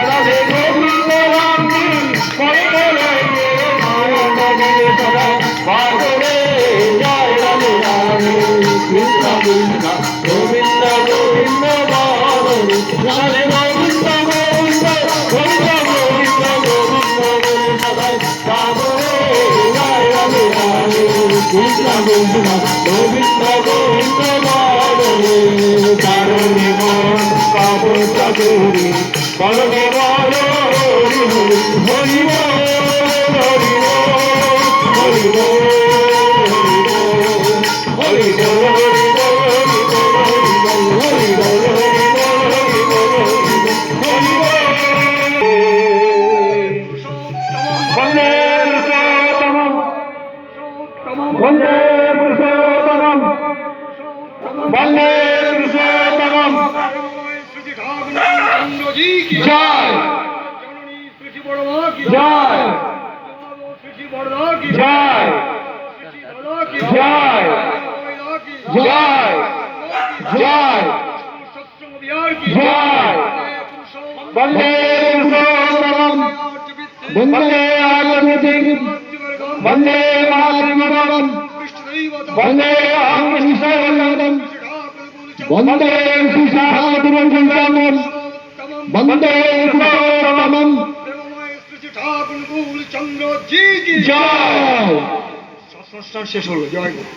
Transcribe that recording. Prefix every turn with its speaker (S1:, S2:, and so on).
S1: রাধে গোবিন্দ রামজি করে বাজরে জয় রাধে রাধে কৃষ্ণ কৃষ্ণ গোবিন্দ গোবিন্দ বাজরে রাধে গোবিন্দ গোবিন্দ গোবিন্দ গোবিন্দ গোবিন্দ সদাই বাজরে জয় রাধে রাধে কৃষ্ণ কৃষ্ণ গোবিন্দ গোবিন্দ বাজরে কারণে মন কাবু চাকুরি করণে বল হরি হরি হরি বন্দে পুরুষোত্তমম বন্দে পুরুষোত্তমম জয় জয় জয় জয় জয় জয় জয় বন্দে পুরুষোত্তমম বন্দে আর্যবীর বন্দে মাতৃভগবান বন্দে অহংকৃষ্ণম বন্দে শিশাদিবঞ্জনম বন্দে পুরুষোত্তমম জয় শ্বাসপ্রশ্বাস শেষ হলো জয় গুরু